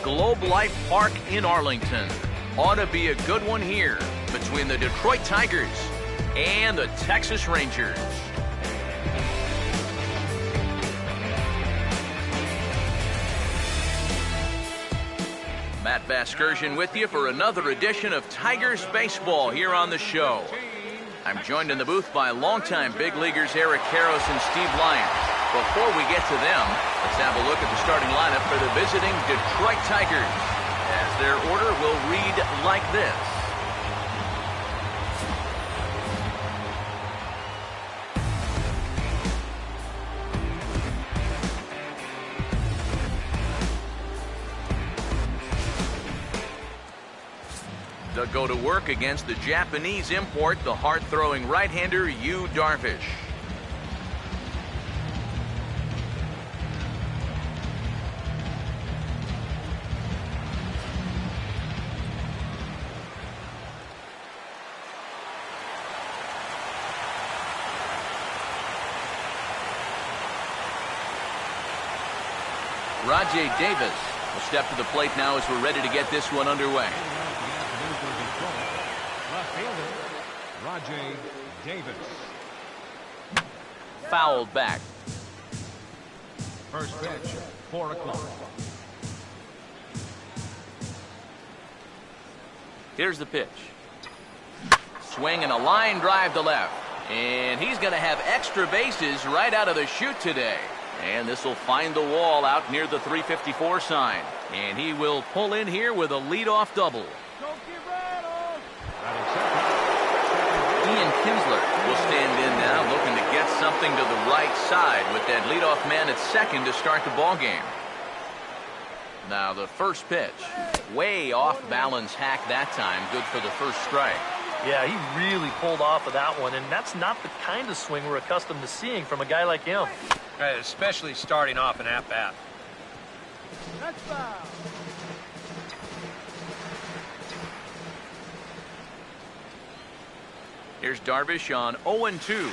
Globe Life Park in Arlington. Ought to be a good one here between the Detroit Tigers and the Texas Rangers. Matt Vasgersian with you for another edition of Tigers Baseball here on the show. I'm joined in the booth by longtime big leaguers Eric Karros and Steve Lyons. Before we get to them, let's have a look at the starting lineup for the visiting Detroit Tigers, as their order will read like this. To go to work against the Japanese import, the hard-throwing right-hander Yu Darvish. Rajay Davis will step to the plate now as we're ready to get this one underway. Left fielder, Rajay Davis. Fouled back. First pitch, 4 o'clock. Here's the pitch. Swing and a line drive to left. And he's going to have extra bases right out of the chute today. And this will find the wall out near the 354 sign. And he will pull in here with a leadoff double. Ian Kinsler will stand in now, looking to get something to the right side with that leadoff man at second to start the ball game. Now the first pitch, way off balance hack that time, good for the first strike. Yeah, he really pulled off of that one, and that's not the kind of swing we're accustomed to seeing from a guy like him. Right, especially starting off an at-bat. Here's Darvish on 0-2.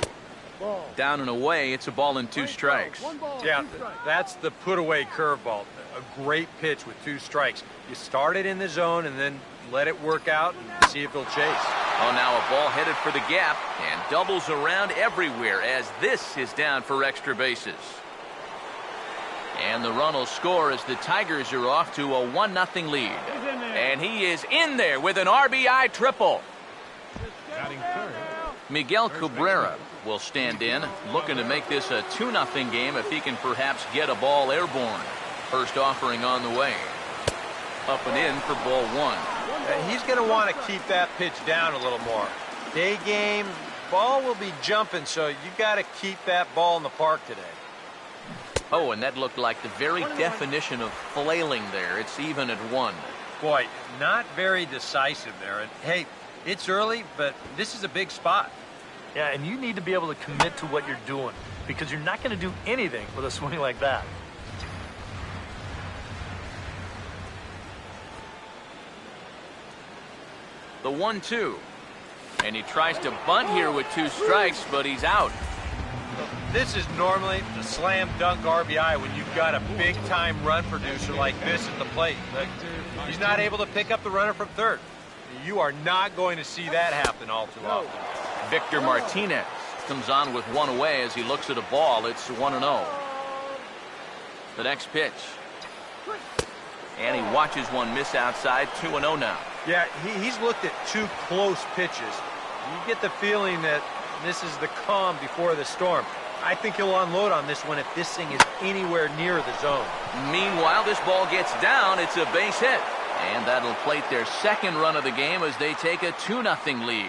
Down and away, it's a ball and 2 strikes. Yeah, that's the put-away curveball. A great pitch with 2 strikes. You start it in the zone and then let it work out and see if he'll chase. Oh, now a ball headed for the gap and doubles around everywhere as this is down for extra bases. And the run will score as the Tigers are off to a 1-0 lead. And he is in there with an RBI triple. Miguel Cabrera will stand in, looking to make this a 2-0 game if he can perhaps get a ball airborne. First offering on the way. Up and in for ball 1. He's going to want to keep that pitch down a little more. Day game, ball will be jumping, so you got to keep that ball in the park today. Oh, and that looked like the very definition of flailing there. It's even at 1. Boy, not very decisive there. And hey, it's early, but this is a big spot. Yeah, and you need to be able to commit to what you're doing, because you're not going to do anything with a swing like that. The 1-2. And he tries to bunt here with 2 strikes, but he's out. This is normally the slam dunk RBI when you've got a big-time run producer like this at the plate. But he's not able to pick up the runner from third. You are not going to see that happen all too often. Victor Martinez comes on with 1 away as he looks at a ball. It's 1-0. The next pitch. And he watches one miss outside. 2-0 now. Yeah, he's looked at 2 close pitches. You get the feeling that this is the calm before the storm. I think he'll unload on this one if this thing is anywhere near the zone. Meanwhile, this ball gets down. It's a base hit. And that'll plate their second run of the game as they take a 2-0 lead.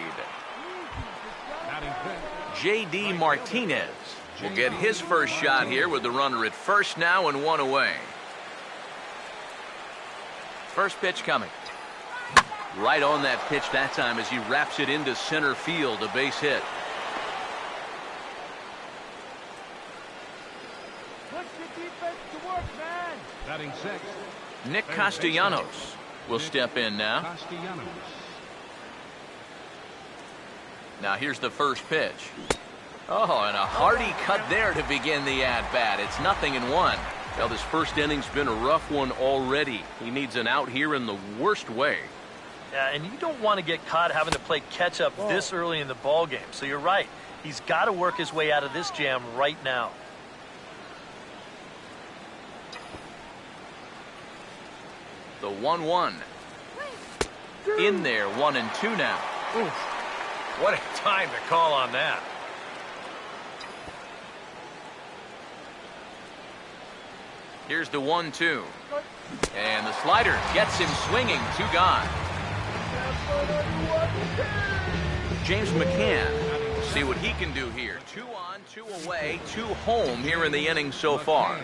J.D. Martinez will get his first shot here with the runner at first now and 1 away. First pitch coming. Right on that pitch that time as he wraps it into center field, a base hit. Batting 6. Nick Castellanos will step in now. Now here's the first pitch. Oh, and a hearty cut there to begin the at-bat. It's 0-1. Well, this first inning's been a rough one already. He needs an out here in the worst way. Yeah, and you don't want to get caught having to play catch-up this early in the ball game. So you're right. He's got to work his way out of this jam right now. The 1-1. In there, 1-2 now. Oof. What a time to call on that. Here's the 1-2. And the slider gets him swinging. 2 gone. James McCann. We'll see what he can do here. 2 on, 2 away, 2 home here in the inning so far.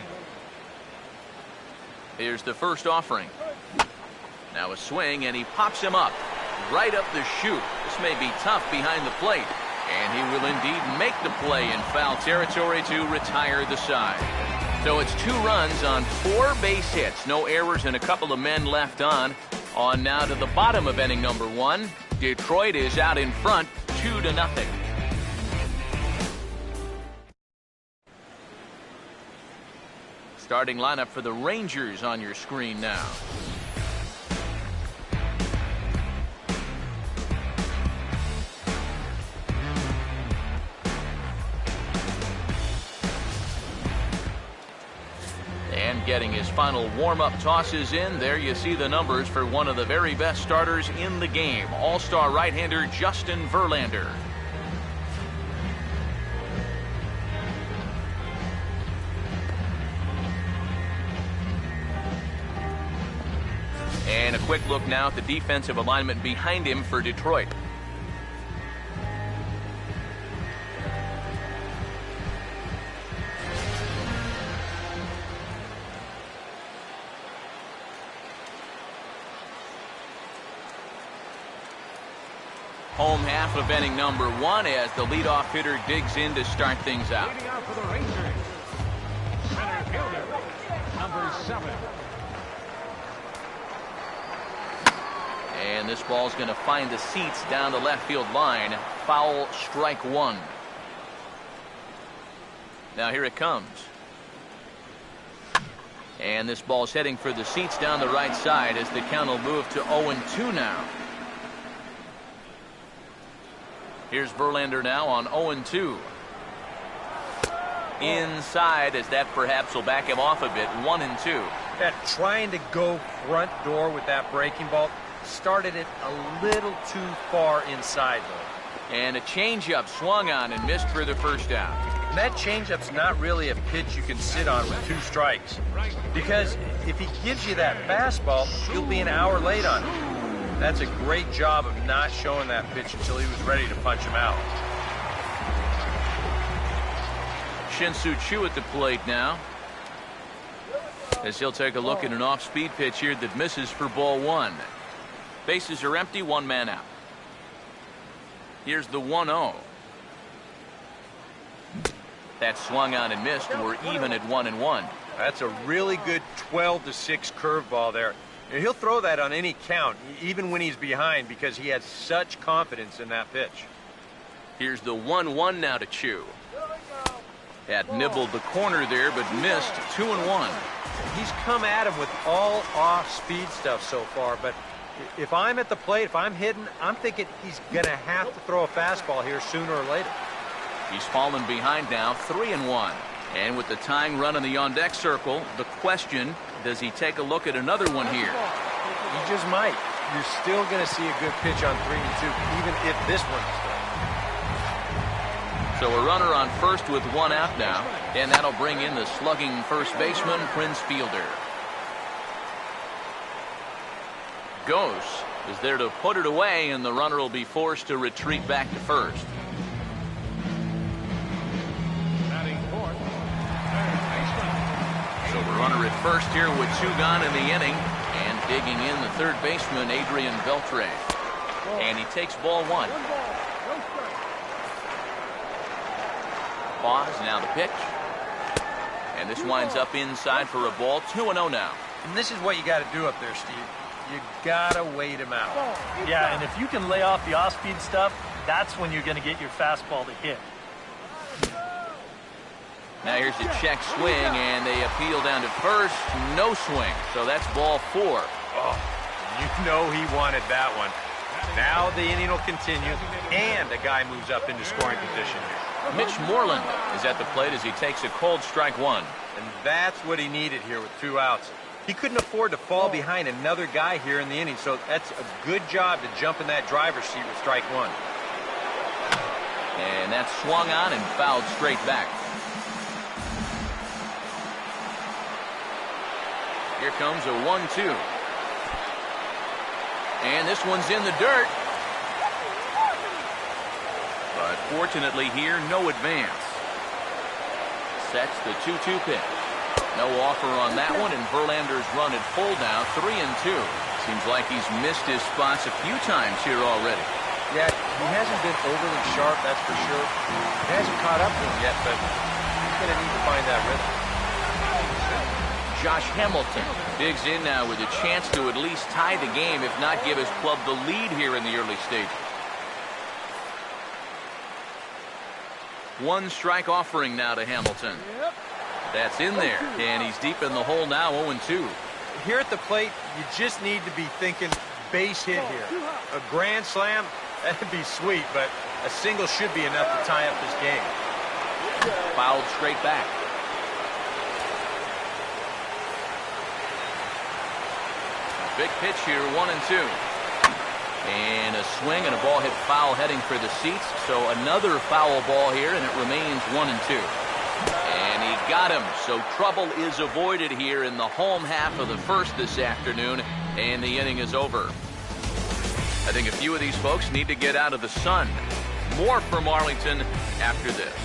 Here's the first offering. Now a swing, and he pops him up. Right up the chute. This may be tough behind the plate. And he will indeed make the play in foul territory to retire the side. So it's 2 runs on 4 base hits. No errors and a couple of men left on. On now to the bottom of inning number 1. Detroit is out in front, 2-0. Starting lineup for the Rangers on your screen now. And getting his final warm-up tosses in. There you see the numbers for one of the very best starters in the game. All-star right-hander Justin Verlander. And a quick look now at the defensive alignment behind him for Detroit. Home half of inning number 1 as the leadoff hitter digs in to start things out. Leading out for the Rangers, center fielder, number 7. And this ball's going to find the seats down the left field line. Foul, strike 1. Now here it comes. And this ball's heading for the seats down the right side as the count will move to 0-2 now. Here's Verlander now on 0-2. Inside as that perhaps will back him off a bit. 1-2. Yeah, trying to go front door with that breaking ball started it a little too far inside though. And a changeup swung on and missed for the first out. And that changeup's not really a pitch you can sit on with 2 strikes. Because if he gives you that fastball, you'll be an hour late on it. That's a great job of not showing that pitch until he was ready to punch him out. Shin-Soo Choo at the plate now, as he'll take a look at an off-speed pitch here that misses for ball 1. Bases are empty, 1 man out. Here's the 1-0. That swung on and missed. We're even at 1-1. That's a really good 12-6 curveball there. He'll throw that on any count, even when he's behind, because he has such confidence in that pitch. Here's the 1-1 now to Choo. That nibbled the corner there, but missed. 2-1. He's come at him with all off-speed stuff so far, but if I'm at the plate, if I'm hitting, I'm thinking he's going to have to throw a fastball here sooner or later. He's fallen behind now, 3-1. And with the tying run in the on-deck circle, the question, does he take a look at another one here? He just might. You're still going to see a good pitch on 3-2, even if this one is thrown. So a runner on first with 1 out now, and that'll bring in the slugging first baseman, Prince Fielder. Ghost is there to put it away, and the runner will be forced to retreat back to first. So the runner at first here with 2 gone in the inning, and digging in the third baseman, Adrian Beltre. And he takes ball 1. Pause, now the pitch. And this winds up inside for a ball. 2-0 now. And this is what you got to do up there, Steve. You got to wait him out. Yeah, and if you can lay off the off-speed stuff, that's when you're going to get your fastball to hit. Now here's a check swing, and they appeal down to first. No swing, so that's ball 4. Oh, you know he wanted that one. Now the inning will continue, and a guy moves up into scoring position here. Mitch Moreland is at the plate as he takes a cold strike 1. And that's what he needed here with 2 outs. He couldn't afford to fall behind another guy here in the inning, so that's a good job to jump in that driver's seat with strike 1. And that's swung on and fouled straight back. Here comes a 1-2. And this one's in the dirt. But fortunately here, no advance. Sets the 2-2 pitch. No offer on that one, and Verlander's run at full now, 3-2. Seems like he's missed his spots a few times here already. Yeah, he hasn't been overly sharp, that's for sure. He hasn't caught up to him yet, but he's going to need to find that rhythm. Josh Hamilton digs in now with a chance to at least tie the game, if not give his club the lead here in the early stages. 1 strike offering now to Hamilton. That's in there, and he's deep in the hole now, 0-2. Here at the plate, you just need to be thinking base hit here. A grand slam, that'd be sweet, but a single should be enough to tie up this game. Fouled straight back. Big pitch here, 1-2. And a swing and a ball hit foul heading for the seats. So another foul ball here, and it remains 1-2. And he got him. So trouble is avoided here in the home half of the first this afternoon. And the inning is over. I think a few of these folks need to get out of the sun. More from Arlington after this.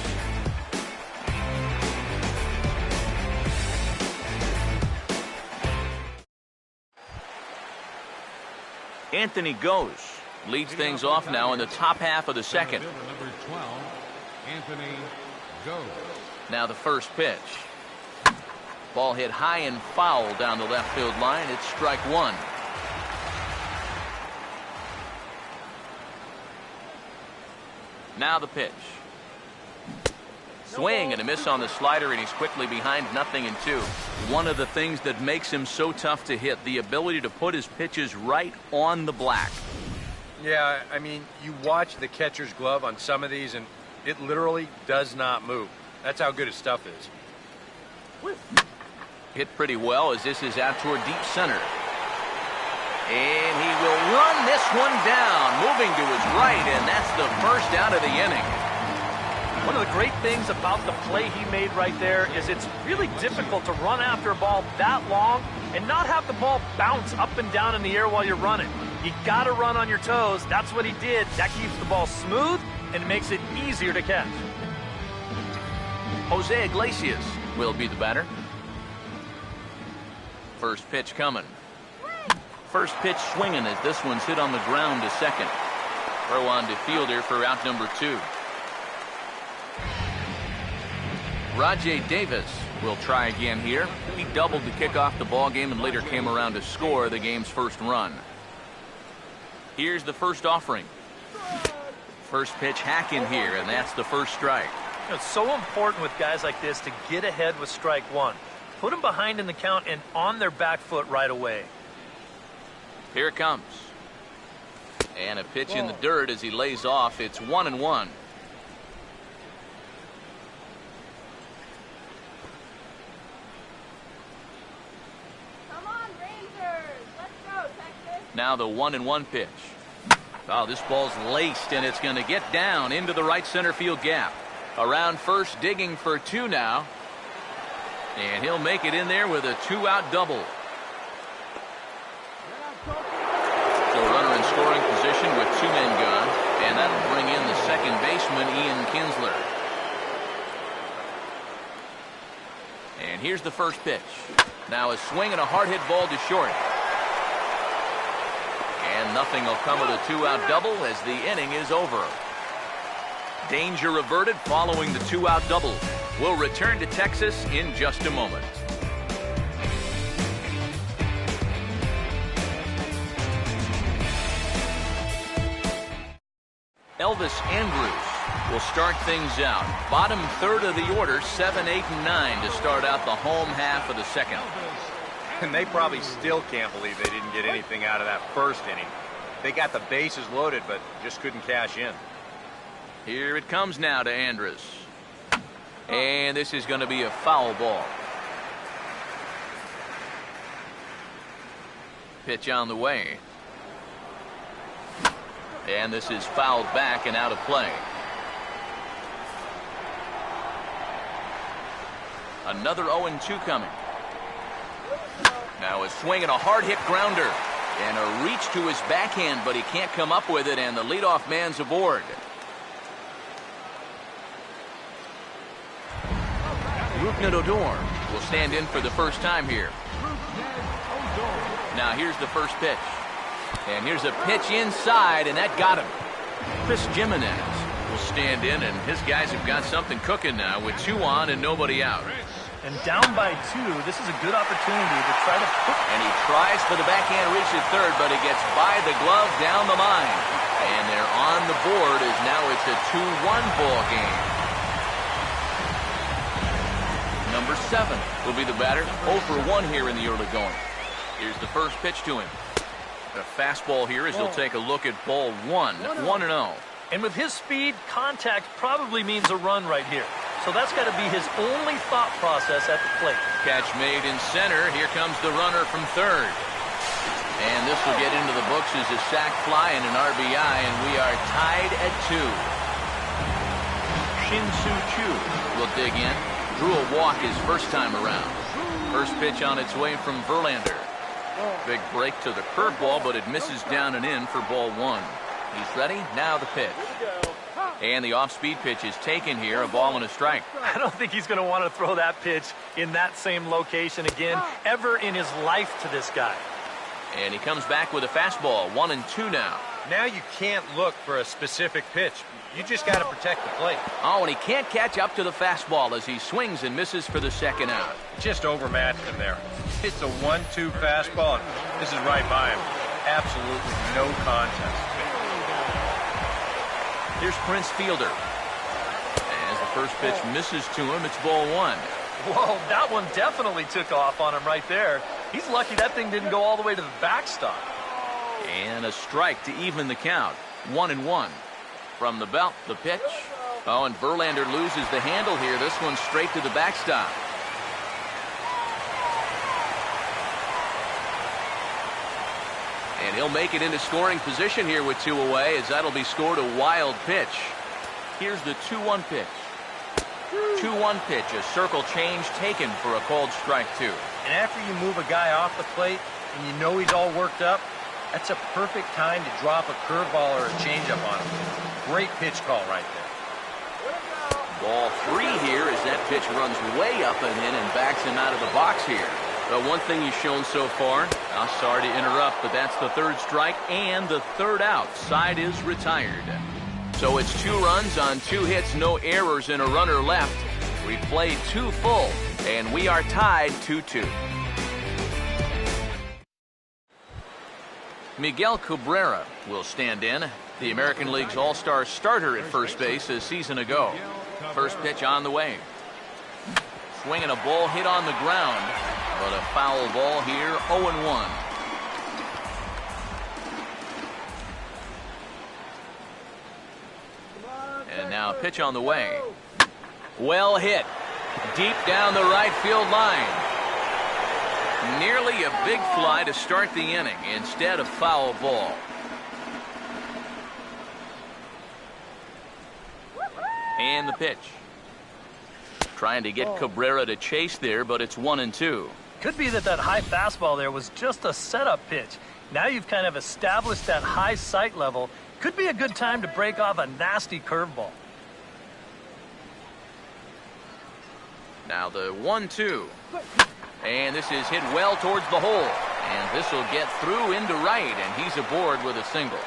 Anthony goes. Leads things off now in the top half of the second. Number 12, Anthony goes. Now the first pitch. Ball hit high and foul down the left field line. It's strike 1. Now the pitch. Swing and a miss on the slider, and he's quickly behind 0-2. One of the things that makes him so tough to hit, the ability to put his pitches right on the black. Yeah, I mean, you watch the catcher's glove on some of these, and it literally does not move. That's how good his stuff is. Hit pretty well as this is out toward deep center. And he will run this one down, moving to his right, and that's the first out of the inning. One of the great things about the play he made right there is it's really difficult to run after a ball that long and not have the ball bounce up and down in the air while you're running. You got to run on your toes. That's what he did. That keeps the ball smooth and makes it easier to catch. Jose Iglesias will be the batter. First pitch coming. First pitch swinging as this one's hit on the ground to second. Throw on to fielder for out number 2. Rajay Davis will try again here. He doubled to kick off the ball game and later came around to score the game's first run. Here's the first offering. First pitch hack in here, and that's the first strike. You know, it's so important with guys like this to get ahead with strike 1. Put them behind in the count and on their back foot right away. Here it comes. And a pitch in the dirt as he lays off. It's 1-1. Now the 1-1 pitch. Oh, this ball's laced, and it's going to get down into the right center field gap. Around first, digging for 2 now. And he'll make it in there with a 2-out double. So runner in scoring position with 2 men gone. And that'll bring in the second baseman, Ian Kinsler. And here's the first pitch. Now a swing and a hard hit ball to short. And nothing will come of the 2-out double as the inning is over. Danger averted following the 2-out double. We'll return to Texas in just a moment. Elvis Andrus will start things out. Bottom third of the order, 7, 8, and 9 to start out the home half of the second. And they probably still can't believe they didn't get anything out of that first inning. They got the bases loaded, but just couldn't cash in. Here it comes now to Andrus. And this is going to be a foul ball. Pitch on the way. And this is fouled back and out of play. Another 0-2 coming. Now a swing and a hard hit grounder. And a reach to his backhand, but he can't come up with it, and the leadoff man's aboard. Rougned Odor will stand in for the first time here. Now here's the first pitch. And here's a pitch inside, and that got him. Chris Jimenez will stand in, and his guys have got something cooking now with 2 on and nobody out. And down by 2, this is a good opportunity to try to put. And he tries for the backhand reach at third, but he gets by the glove down the line. And they're on the board as now it's a 2-1 ball game. Number 7 will be the batter. 0 for 1 here in the early going. Here's the first pitch to him. A fastball here as he'll take a look at ball 1, 1-0. And with his speed, contact probably means a run right here. So that's got to be his only thought process at the plate. Catch made in center. Here comes the runner from third. And this will get into the books as a sac fly and an RBI, and we are tied at 2. Shin-Soo Choo will dig in. Drew a walk his first time around. First pitch on its way from Verlander. Big break to the curveball, but it misses down and in for ball 1. He's ready. Now the pitch. And the off-speed pitch is taken here, a ball and a strike. I don't think he's going to want to throw that pitch in that same location again ever in his life to this guy. And he comes back with a fastball, 1-2 now. Now you can't look for a specific pitch. You just got to protect the plate. Oh, and he can't catch up to the fastball as he swings and misses for the second out. Just overmatched him there. It's a 1-2 fastball, and this is right by him. Absolutely no contest. Here's Prince Fielder. As the first pitch misses to him, it's ball 1. Whoa, that one definitely took off on him right there. He's lucky that thing didn't go all the way to the backstop. And a strike to even the count. 1-1. From the belt, the pitch. Oh, and Verlander loses the handle here. This one straight to the backstop. And he'll make it into scoring position here with 2 away, as that'll be scored a wild pitch. Here's the 2-1 pitch. 2-1 pitch, a circle change taken for a called strike 2. And after you move a guy off the plate and you know he's all worked up, that's a perfect time to drop a curveball or a changeup on him. Great pitch call right there. Ball 3 here as that pitch runs way up and in and backs him out of the box here. But one thing he's shown so far, I'm sorry to interrupt, but that's the 3rd strike and the 3rd out. Side is retired. So it's 2 runs on 2 hits, no errors, and a runner left. We played 2 full, and we are tied 2-2. Miguel Cabrera will stand in. The American League's all-star starter at first base a season ago. First pitch on the way. Swinging a ball hit on the ground, but a foul ball here, 0-1. And now a pitch on the way. Well hit. Deep down the right field line. Nearly a big fly to start the inning. Instead, a foul ball. And the pitch. Trying to get Cabrera to chase there, but it's 1-2. Could be that high fastball there was just a setup pitch. Now you've kind of established that high sight level. Could be a good time to break off a nasty curveball. Now the 1-2. And this is hit well towards the hole. And this will get through into right, and he's aboard with a single.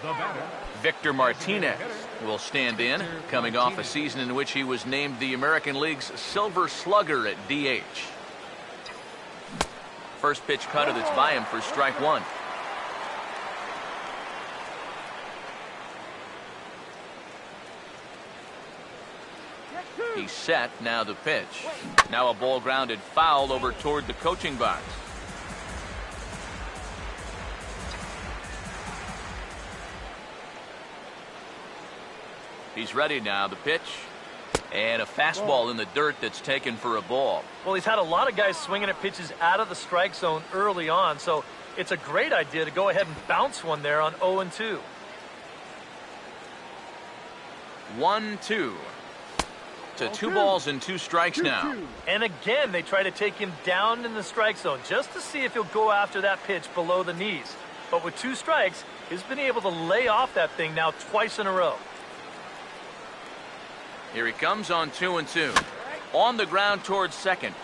The batter. Victor Martinez will stand in, coming off a season in which he was named the American League's Silver Slugger at DH. First pitch cutter that's by him for strike 1. He's set. Now the pitch. Now a ball grounded foul over toward the coaching box. He's ready now. The pitch. And a fastball in the dirt that's taken for a ball. Well, he's had a lot of guys swinging at pitches out of the strike zone early on, so it's a great idea to go ahead and bounce one there on 0-2. 1-2. To 2 balls and 2 strikes now. And again, they try to take him down in the strike zone just to see if he'll go after that pitch below the knees. But with 2 strikes, he's been able to lay off that thing now twice in a row. Here he comes on 2-2. On the ground towards second.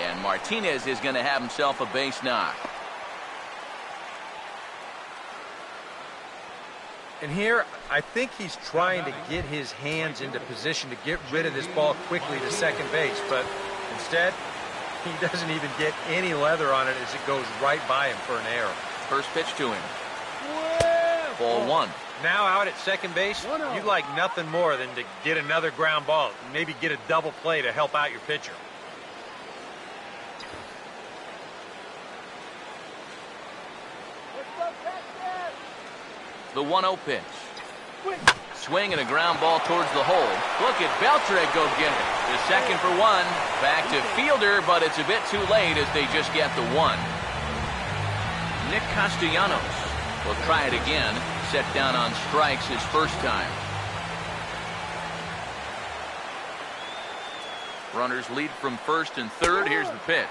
And Martinez is going to have himself a base knock. And here, I think he's trying to get his hands into position to get rid of this ball quickly to second base. But instead, he doesn't even get any leather on it as it goes right by him for an error. First pitch to him. Ball 1. Now out at second base, you'd like nothing more than to get another ground ball, maybe get a double play to help out your pitcher. The 1-0 pitch. Swing and a ground ball towards the hole. Look at Beltre go get it. The second for 1. Back to fielder, but it's a bit too late as they just get the 1. Nick Castellanos will try it again. Set down on strikes his first time. Runners lead from first and third. Here's the pitch.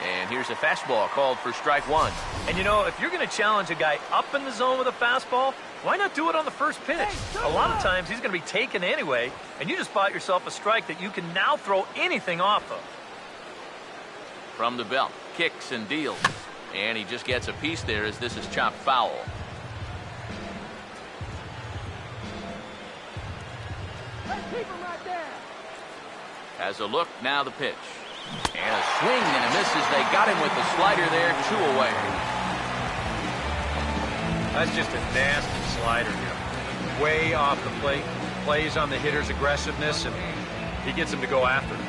And here's a fastball called for strike 1. And you know, if you're going to challenge a guy up in the zone with a fastball, why not do it on the first pitch? A lot of times he's going to be taken anyway, and you just bought yourself a strike that you can now throw anything off of. From the belt, kicks and deals. And he just gets a piece there as this is chopped foul. Has a look, now the pitch. And a swing and a miss as they got him with the slider there, 2 away. That's just a nasty slider. Way off the plate. Plays on the hitter's aggressiveness, and he gets him to go after it.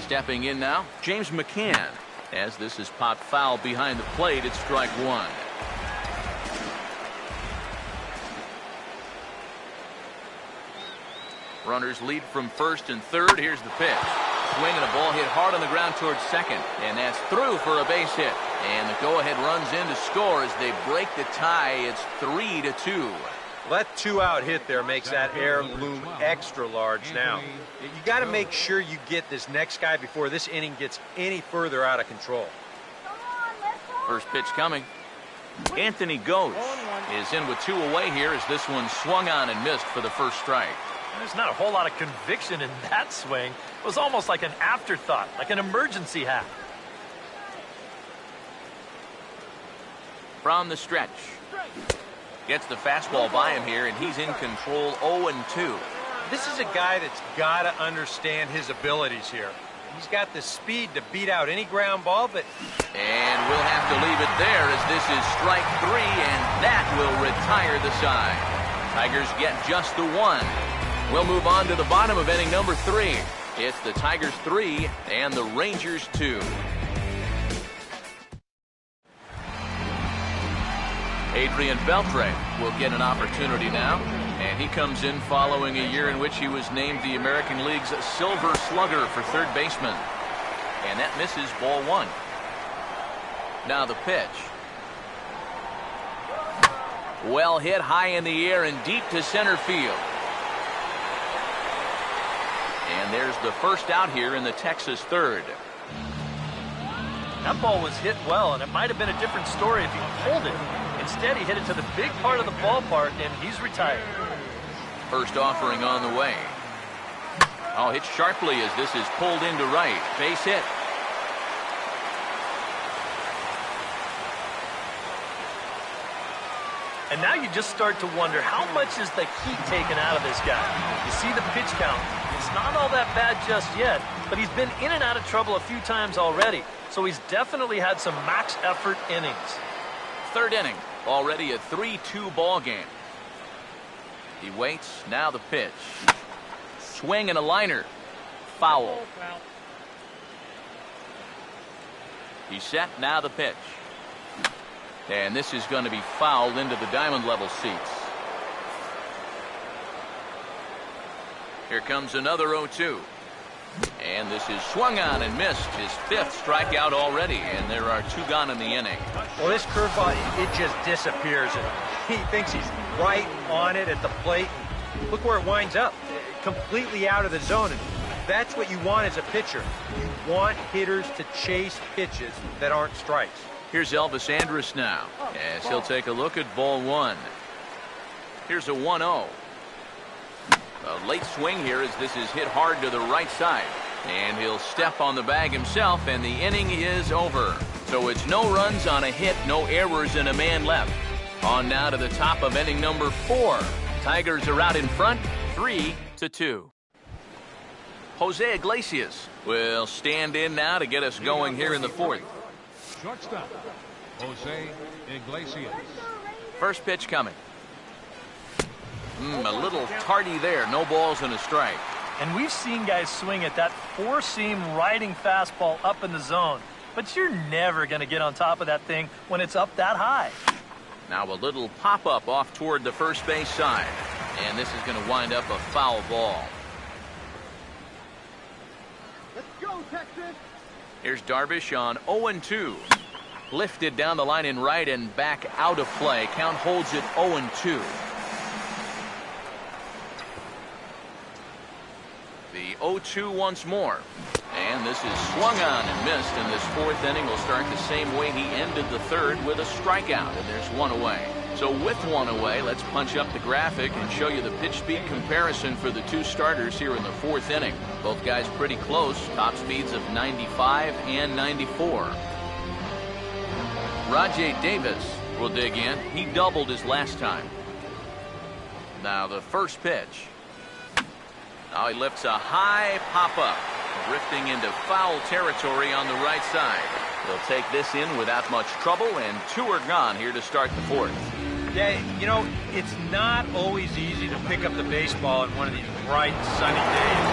Stepping in now, James McCann. As this is popped foul behind the plate, it's strike 1. Runners lead from first and third. Here's the pitch. Swing and a ball hit hard on the ground towards second. And that's through for a base hit. And the go-ahead runs in to score as they break the tie. It's 3-2. That 2-out hit there makes that air loom extra large now. You got to make sure you get this next guy before this inning gets any further out of control. First pitch coming. Anthony Ghosh is in with 2 away here as this one swung on and missed for the first strike. There's not a whole lot of conviction in that swing. It was almost like an afterthought, like an emergency hack. From the stretch. Gets the fastball by him here, and he's in control 0-2. This is a guy that's got to understand his abilities here. He's got the speed to beat out any ground ball, but... And we'll have to leave it there as this is strike 3, and that will retire the side. Tigers get just the 1. We'll move on to the bottom of inning number 3. It's the Tigers 3 and the Rangers 2. Adrian Beltre will get an opportunity now, and he comes in following a year in which he was named the American League's Silver Slugger for third baseman. And that misses ball 1. Now the pitch. Well hit high in the air and deep to center field. And there's the first out here in the Texas third. That ball was hit well, and it might have been a different story if he pulled it. Instead, he hit it to the big part of the ballpark, and he's retired. First offering on the way. Oh, hit sharply as this is pulled into right. Base hit. And now you just start to wonder, how much is the heat taken out of this guy? You see the pitch count. not all that bad just yet, but he's been in and out of trouble a few times already, so he's definitely had some max effort innings. Third inning, already a 3-2 ball game. He waits, now the pitch. Swing and a liner. Foul. He's set, now the pitch. And this is going to be fouled into the diamond level seats. Here comes another 0-2. And this is swung on and missed. His 5th strikeout already, and there are 2 gone in the inning. Well, this curveball, it just disappears. He thinks he's right on it at the plate. Look where it winds up, completely out of the zone. And that's what you want as a pitcher. You want hitters to chase pitches that aren't strikes. Here's Elvis Andrus now, as he'll take a look at ball 1. Here's a 1-0. A late swing here as this is hit hard to the right side. And he'll step on the bag himself, and the inning is over. So it's no runs on a hit, no errors, and a man left. On now to the top of inning number 4. Tigers are out in front, 3-2. Jose Iglesias will stand in now to get us going here in the 4th. Shortstop, Jose Iglesias. First pitch coming. A little tardy there. No balls and a strike. And we've seen guys swing at that 4-seam riding fastball up in the zone. But you're never going to get on top of that thing when it's up that high. Now a little pop-up off toward the first base side. And this is going to wind up a foul ball. Let's go, Texas! Here's Darvish on 0-2. Lifted down the line in right and back out of play. Count holds it 0-2. The 0-2 once more. And this is swung on and missed, and this 4th inning will start the same way he ended the 3rd with a strikeout, and there's 1 away. So with 1 away, let's punch up the graphic and show you the pitch speed comparison for the 2 starters here in the 4th inning. Both guys pretty close, top speeds of 95 and 94. Rajay Davis will dig in. He doubled his last time. Now the first pitch. Now he lifts a high pop-up, drifting into foul territory on the right side. He'll take this in without much trouble, and 2 are gone here to start the 4th. Yeah, you know, it's not always easy to pick up the baseball in one of these bright, sunny days.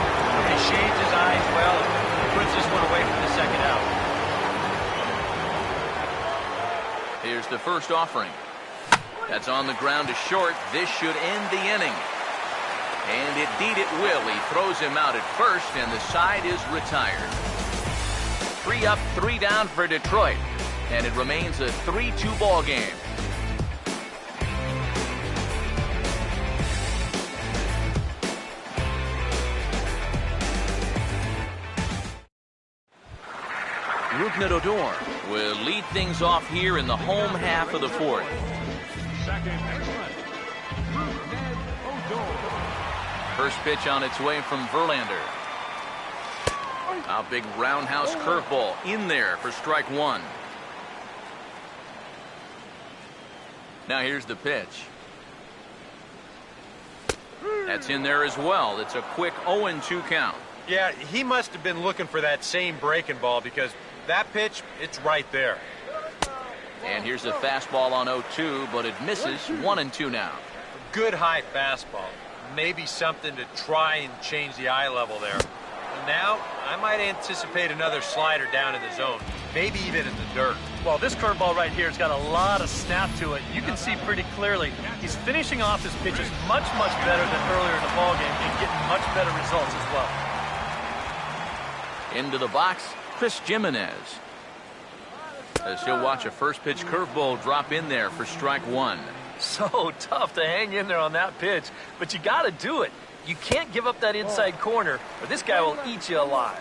He shades his eyes well and puts this one away from the second out. Here's the first offering. That's on the ground to short. This should end the inning. And indeed it will. He throws him out at first, and the side is retired. 3 up, 3 down for Detroit. And it remains a 3-2 ball game. Rougned Odor will lead things off here in the home half of the 4th. Second baseman, Rougned Odor. First pitch on its way from Verlander. A big roundhouse curveball in there for strike 1. Now here's the pitch. That's in there as well. It's a quick 0-2 count. Yeah, he must have been looking for that same breaking ball because that pitch, it's right there. And here's a fastball on 0-2, but it misses. 1-2 now. Good high fastball. Maybe something to try and change the eye level there. And now, I might anticipate another slider down in the zone. Maybe even in the dirt. Well, this curveball right here has got a lot of snap to it. You can see pretty clearly he's finishing off his pitches much, much better than earlier in the ballgame and getting much better results as well. Into the box, Chris Jimenez. As he'll watch a first pitch curveball drop in there for strike 1. So tough to hang in there on that pitch, but you got to do it. You can't give up that inside corner, or this guy will eat you alive.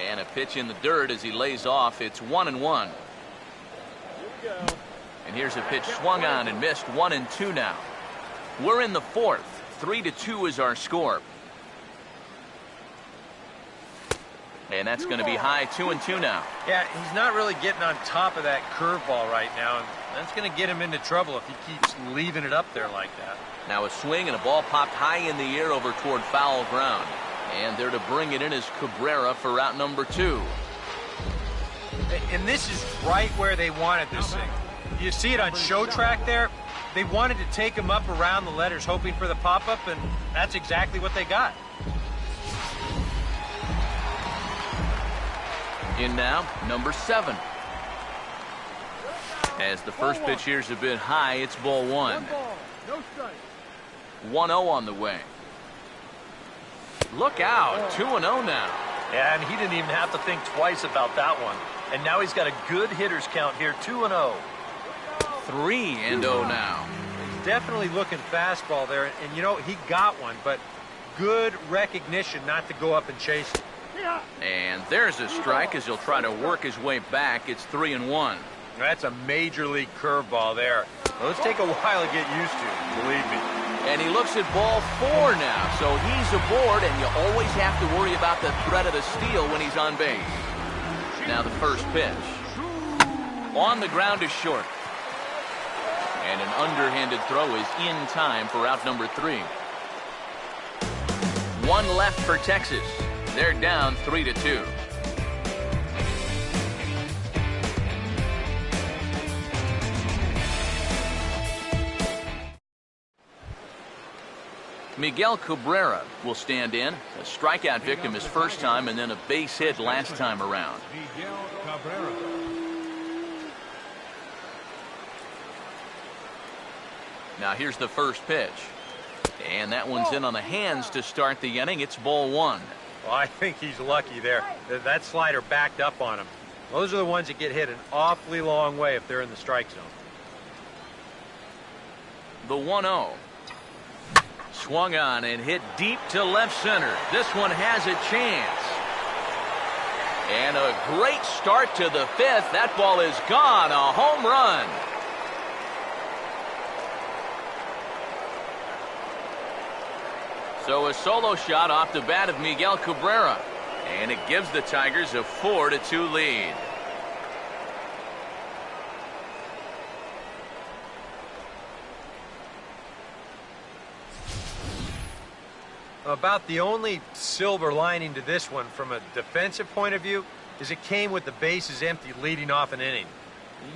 And a pitch in the dirt as he lays off. It's 1-1. And here's a pitch swung on and missed. 1-2 now. We're in the 4th. 3-2 is our score. And that's going to be high. 2-2 now. Yeah, he's not really getting on top of that curveball right now, and that's going to get him into trouble if he keeps leaving it up there like that. Now a swing and a ball popped high in the air over toward foul ground. And there to bring it in is Cabrera for out number 2. And this is right where they wanted this thing. You see it on show track there? They wanted to take him up around the letters, hoping for the pop-up, and that's exactly what they got. In now, number 7. As the first pitch here's a bit high, it's ball 1. No strike. 1-0 on the way. Look out, 2-0 now. Yeah, and he didn't even have to think twice about that one. And now he's got a good hitters count here, 2-0. 3-0 now. Definitely looking fastball there, and you know, he got one, but good recognition not to go up and chase it. And there's a strike as he'll try to work his way back. It's 3-1. That's a major league curveball there. Well, let's take a while to get used to, believe me. And he looks at ball 4 now, so he's aboard, and you always have to worry about the threat of the steal when he's on base. Now the first pitch. On the ground is short. And an underhanded throw is in time for out number 3. 1 left for Texas. They're down 3-2. Miguel Cabrera will stand in. A strikeout victim his first time, and then a base hit last time around. Miguel Cabrera. Now here's the first pitch. And that one's in on the hands to start the inning. It's ball 1. Well, I think he's lucky there. That slider backed up on him. Those are the ones that get hit an awfully long way if they're in the strike zone. The 1-0. Swung on and hit deep to left center. This one has a chance. And a great start to the 5th. That ball is gone. A home run. So a solo shot off the bat of Miguel Cabrera. And it gives the Tigers a 4-2 lead. About the only silver lining to this one from a defensive point of view is it came with the bases empty leading off an inning.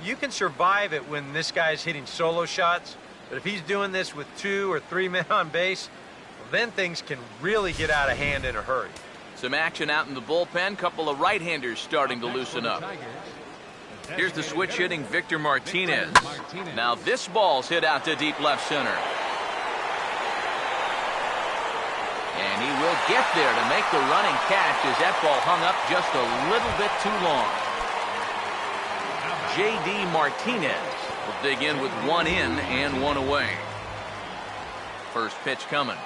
You can survive it when this guy's hitting solo shots, but if he's doing this with 2 or 3 men on base, well, then things can really get out of hand in a hurry. Some action out in the bullpen. Couple of right-handers starting to loosen up. Here's the switch hitting Victor Martinez. Now this ball's hit out to deep left center. And he will get there to make the running catch as that ball hung up just a little bit too long. J.D. Martinez will dig in with 1 in and 1 away. First pitch coming.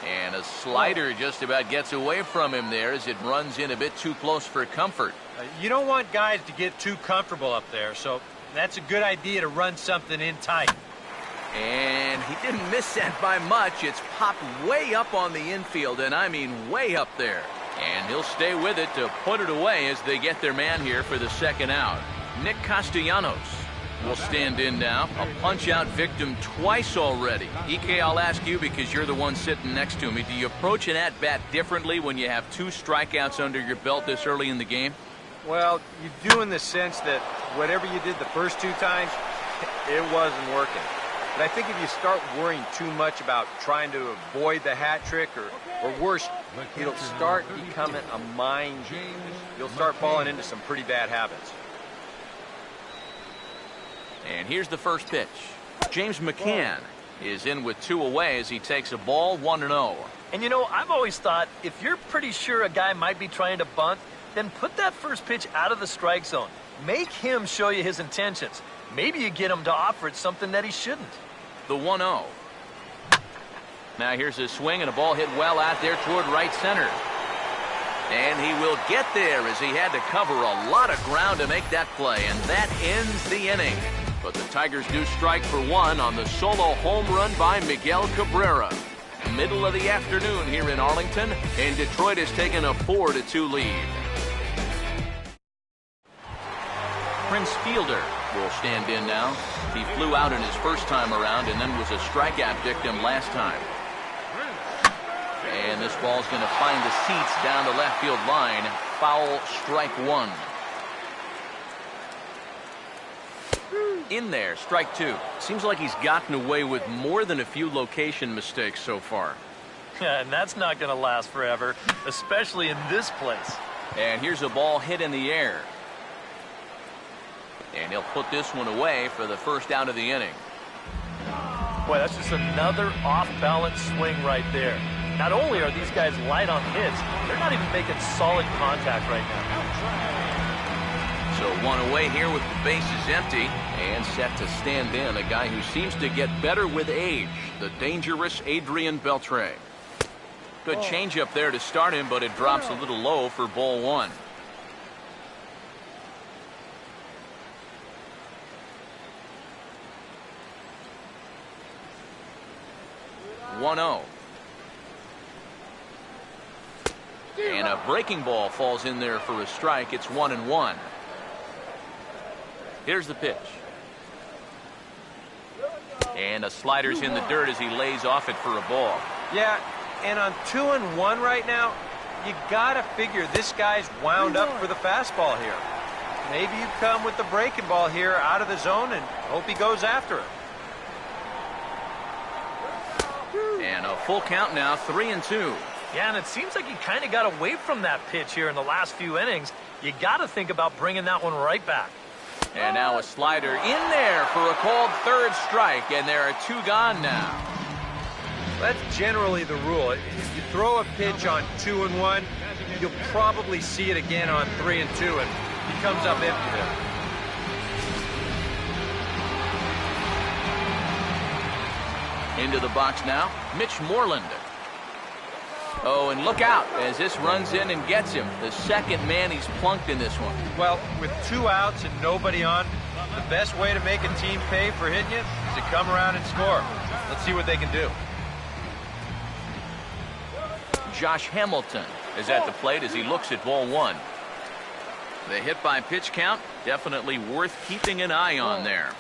And a slider just about gets away from him there as it runs in a bit too close for comfort. You don't want guys to get too comfortable up there, so that's a good idea to run something in tight. And he didn't miss that by much. It's popped way up on the infield, and I mean way up there. And he'll stay with it to put it away as they get their man here for the second out. Nick Castellanos will stand in now. A punch-out victim twice already. EK, I'll ask you because you're the one sitting next to me. Do you approach an at-bat differently when you have 2 strikeouts under your belt this early in the game? Well, you do in the sense that whatever you did the first 2 times, it wasn't working. But I think if you start worrying too much about trying to avoid the hat trick or worse, it'll start becoming a mind game. You'll start falling into some pretty bad habits. And here's the first pitch. James McCann is in with 2 away as he takes a ball 1-0. And you know, I've always thought if you're pretty sure a guy might be trying to bunt, then put that first pitch out of the strike zone. Make him show you his intentions. Maybe you get him to offer it something that he shouldn't. The 1-0. Now here's a swing and a ball hit well out there toward right center. And he will get there as he had to cover a lot of ground to make that play. And that ends the inning. But the Tigers do strike for 1 on the solo home run by Miguel Cabrera. Middle of the afternoon here in Arlington, and Detroit has taken a 4-2 lead. Prince Fielder will stand in now. He flew out in his first time around and then was a strikeout victim last time. And this ball's going to find the seats down the left field line. Foul, strike one. In there, strike two. Seems like he's gotten away with more than a few location mistakes so far. And that's not going to last forever, especially in this place. And here's a ball hit in the air. And he'll put this one away for the first out of the inning. Boy, that's just another off-balance swing right there. Not only are these guys light on hits, they're not even making solid contact right now. So one away here with the bases empty and set to stand in a guy who seems to get better with age, the dangerous Adrian Beltre. Good changeup there to start him, but it drops a little low for ball one. One-oh. And a breaking ball falls in there for a strike. It's 1-1. Here's the pitch. And a slider's in the dirt as he lays off it for a ball. Yeah, and on 2-1 right now, you gotta figure this guy's wound up for the fastball here. Maybe you come with the breaking ball here out of the zone and hope he goes after it. And a full count now, 3-2. Yeah, and it seems like he kind of got away from that pitch here in the last few innings. You got to think about bringing that one right back. And now a slider in there for a called third strike, and there are two gone now. That's generally the rule. If you throw a pitch on 2-1, you'll probably see it again on 3-2, and he comes up empty there. Into the box now, Mitch Moreland. Oh, and look out as this runs in and gets him. The second man he's plunked in this one. Well, with 2 outs and nobody on, the best way to make a team pay for hitting you is to come around and score. Let's see what they can do. Josh Hamilton is at the plate as he looks at ball one. The hit by pitch count, definitely worth keeping an eye on there.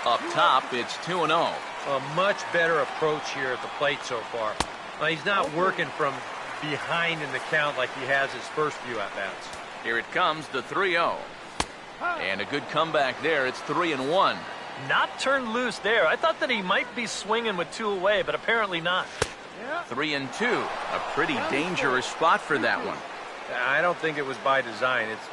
Up top, it's 2-0. A much better approach here at the plate so far. He's not working from behind in the count like he has his first few at-bats. Here it comes, the 3-0. And a good comeback there. It's 3-1. Not turned loose there. I thought that he might be swinging with 2 away, but apparently not. 3-2. A pretty dangerous spot for that one. I don't think it was by design. It's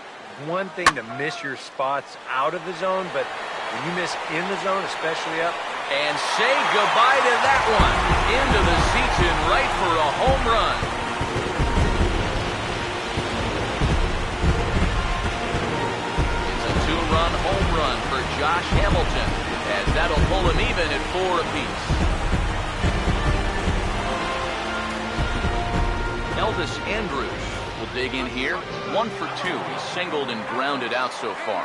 one thing to miss your spots out of the zone, but when you miss in the zone, especially up. And say goodbye to that one. Into the seats in right for a home run. It's a 2-run home run for Josh Hamilton, as that'll pull him even at 4 apiece. Elvis Andrus will dig in here. 1 for 2. He's singled and grounded out so far.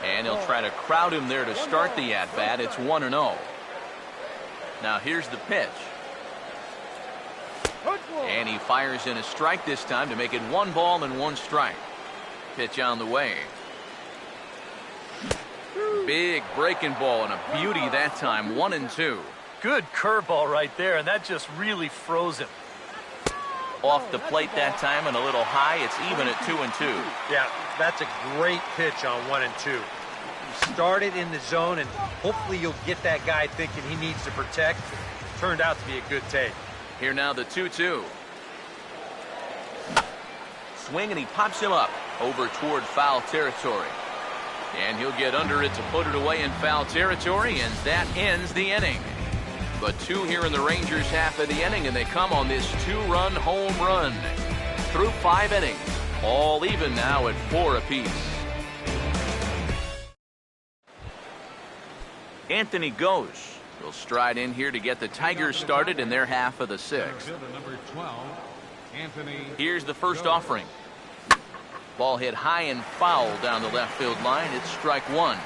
And he'll try to crowd him there to start the at-bat. It's 1-0. Now here's the pitch. And he fires in a strike this time to make it 1 ball and 1 strike. Pitch on the way. Big breaking ball and a beauty that time. 1-2. Good curveball right there, and that just really froze him. Off the plate that time and a little high. It's even at 2-2. Yeah, that's a great pitch on 1 and 2. You start it in the zone, and hopefully you'll get that guy thinking he needs to protect. Turned out to be a good take. Here now the 2-2. Swing, and he pops him up over toward foul territory. And he'll get under it to put it away in foul territory, and that ends the inning. But 2 here in the Rangers half of the inning, and they come on this 2-run home run. Through 5 innings, all even now at 4 apiece. Anthony goes. He'll stride in here to get the Tigers started in their half of the 6th. Here's the first offering. Ball hit high and foul down the left field line. It's strike 1.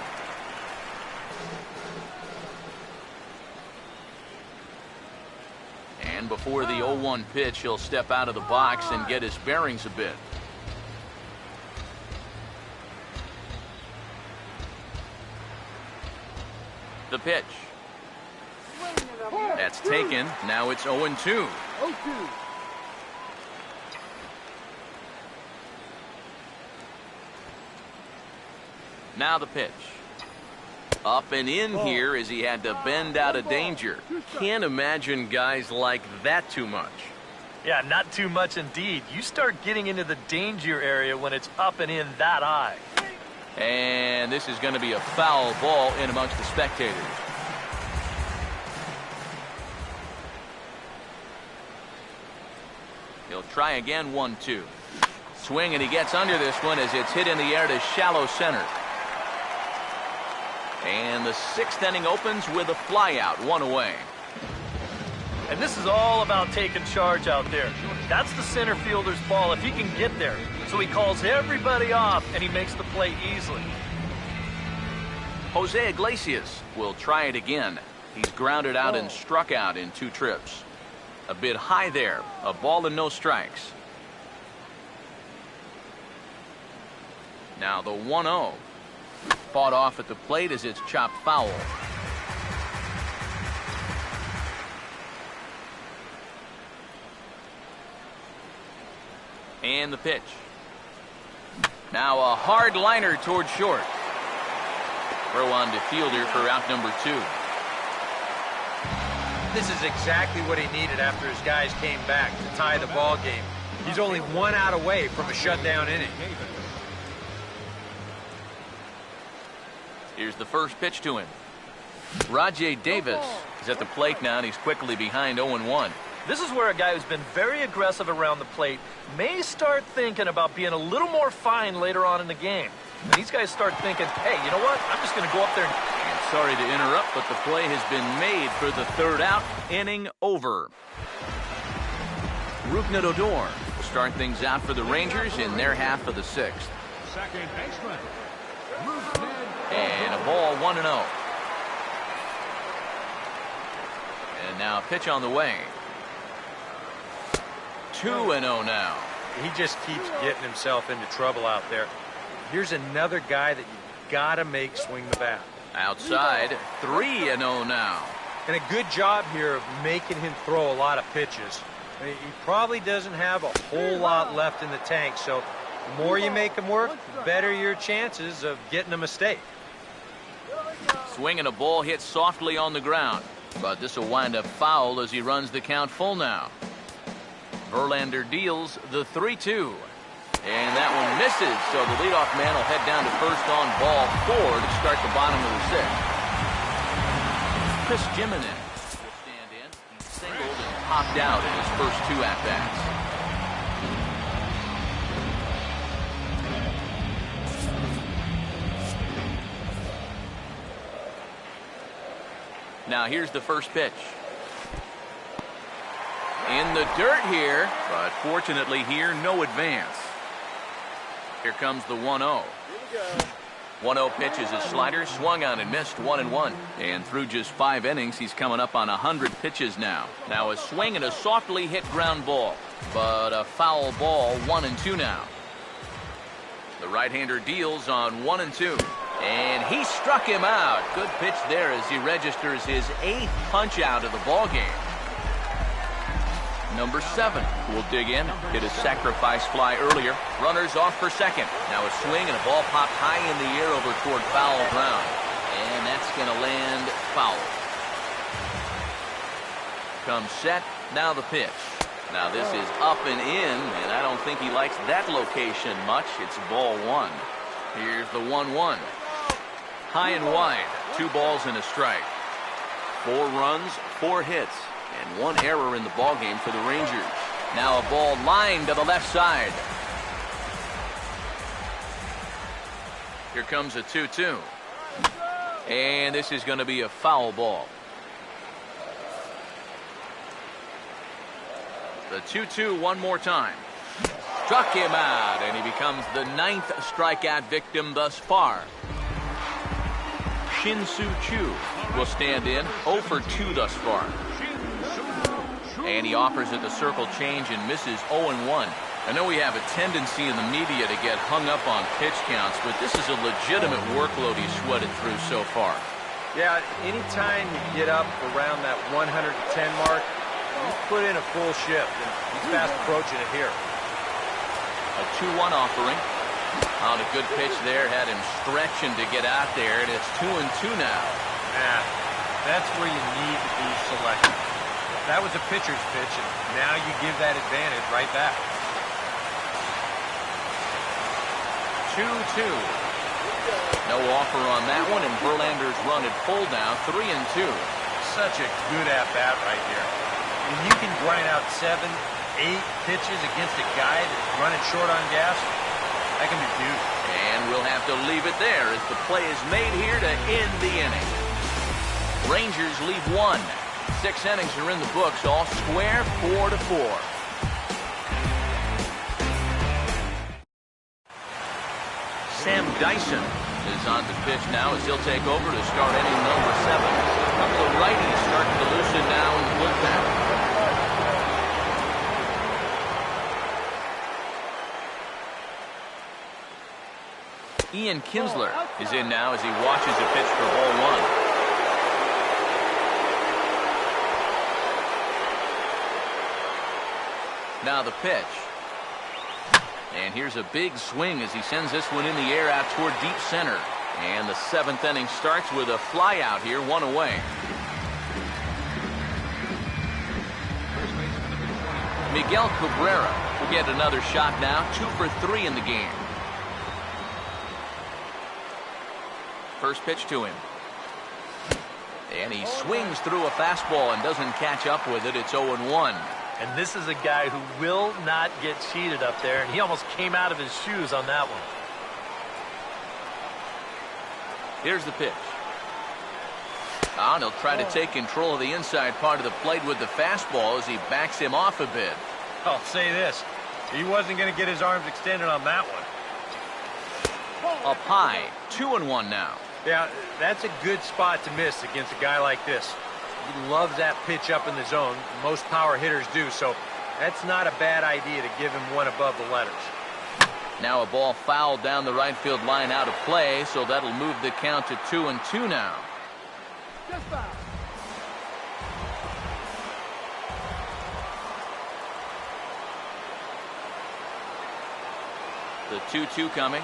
And before the 0-1 pitch, he'll step out of the box and get his bearings a bit. The pitch. That's taken. Now it's 0-2. 0-2. Now the pitch. Up and in here as he had to bend out of danger. Can't imagine guys like that too much. Yeah, not too much indeed. You start getting into the danger area when it's up and in that high. And this is going to be a foul ball in amongst the spectators. He'll try again, 1-2. Swing, and he gets under this one as it's hit in the air to shallow center. And the 6th inning opens with a flyout, 1 away. And this is all about taking charge out there. That's the center fielder's ball if he can get there. So he calls everybody off, and he makes the play easily. Jose Iglesias will try it again. He's grounded out and struck out in 2 trips. A bit high there. A ball and no strikes. Now the 1-0. Fought off at the plate as it's chopped foul. And the pitch. Now a hard liner toward short. Throw on to fielder for out number 2. This is exactly what he needed after his guys came back to tie the ball game. He's only 1 out away from a shutdown inning. Here's the first pitch to him. Rajay Davis is at the plate now, and he's quickly behind 0-1. This is where a guy who's been very aggressive around the plate may start thinking about being a little more fine later on in the game. And these guys start thinking, hey, you know what? I'm just going to go up there and sorry to interrupt, but the play has been made for the 3rd out. Inning over. Rougned Odor will start things out for the Rangers in their half of the 6th. Second baseman. And a ball, 1-0. And now a pitch on the way. 2-0 now. He just keeps getting himself into trouble out there. Here's another guy that you gotta make swing the bat. Outside, 3-0 now. And a good job here of making him throw a lot of pitches. I mean, he probably doesn't have a whole lot left in the tank, so the more you make him work, the better your chances of getting a mistake. Swing and a ball hit softly on the ground. But this will wind up foul as he runs the count full now. Verlander deals the 3-2. And that one misses, so the leadoff man will head down to first on ball 4 to start the bottom of the 6th. Chris Jimenez will stand in. He singled and popped out in his first 2 at-bats. Now here's the first pitch. In the dirt here, but fortunately here, no advance. Here comes the 1-0. 1-0 pitch is his slider, swung on and missed, 1-1. And through just 5 innings, he's coming up on 100 pitches now. Now a swing and a softly hit ground ball, but a foul ball, 1-2 now. The right-hander deals on 1-2. And he struck him out. Good pitch there as he registers his 8th punch out of the ball game. Number 7 will dig in. Hit a sacrifice fly earlier. Runners off for second. Now a swing and a ball popped high in the air over toward foul ground. And that's going to land foul. Comes set. Now the pitch. Now this is up and in, and I don't think he likes that location much. It's ball 1. Here's the 1-1. High and wide. 2 balls and a strike. 4 runs, 4 hits, and 1 error in the ballgame for the Rangers. Now a ball lined to the left side. Here comes a 2-2. And this is going to be a foul ball. The 2-2 one more time. Struck him out, and he becomes the 9th strikeout victim thus far. Shin-Soo Choo will stand in, 0 for 2 thus far. And he offers at the circle change and misses 0-1. I know we have a tendency in the media to get hung up on pitch counts, but this is a legitimate workload he's sweated through so far. Yeah, anytime you get up around that 110 mark, you put in a full shift, and he's fast approaching it here. A 2-1 offering. On a good pitch there, had him stretching to get out there, and it's 2-2 now. Yeah, that's where you need to be selective. That was a pitcher's pitch, and now you give that advantage right back. 2-2. No offer on that one, and Verlander's run at full now, 3-2. Such a good at-bat right here. When you can grind out 7, 8 pitches against a guy that's running short on gas, that can be beautiful. And we'll have to leave it there as the play is made here to end the inning. Rangers leave 1. 6 innings are in the books, all square, 4-4. Sam Dyson is on the pitch now as he'll take over to start inning number 7. A couple of righties starting to loosen now in the bullpen. Ian Kinsler is in now as he watches a pitch for ball 1. Now the pitch. And here's a big swing as he sends this one in the air out toward deep center. And the 7th inning starts with a fly out here, 1 away. Miguel Cabrera will get another shot now, 2 for 3 in the game. First pitch to him. And he swings through a fastball and doesn't catch up with it. It's 0-1. And this is a guy who will not get cheated up there, and he almost came out of his shoes on that one. Here's the pitch. And he'll try to take control of the inside part of the plate with the fastball as he backs him off a bit. I'll say this. He wasn't going to get his arms extended on that one. Up high, 2-1 now. Yeah, that's a good spot to miss against a guy like this. He loves that pitch up in the zone. Most power hitters do, so that's not a bad idea to give him one above the letters. Now a ball fouled down the right field line out of play, so that'll move the count to 2-2 now. Just foul. The 2-2 coming.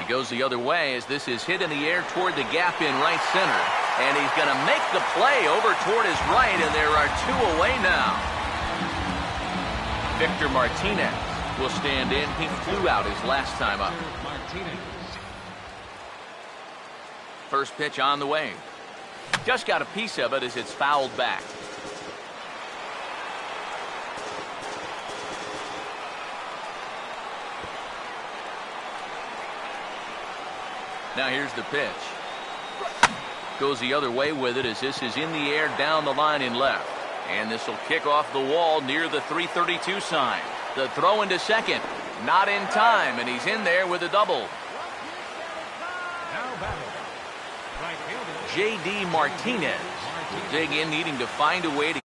He goes the other way as this is hit in the air toward the gap in right center. And he's going to make the play over toward his right, and there are 2 away now. Victor Martinez will stand in. He flew out his last time up. First pitch on the way. Just got a piece of it as it's fouled back. Now here's the pitch. Goes the other way with it as this is in the air down the line in left. And this will kick off the wall near the 332 sign. The throw into second. Not in time, and he's in there with a double. J.D. Martinez will dig in, needing to find a way to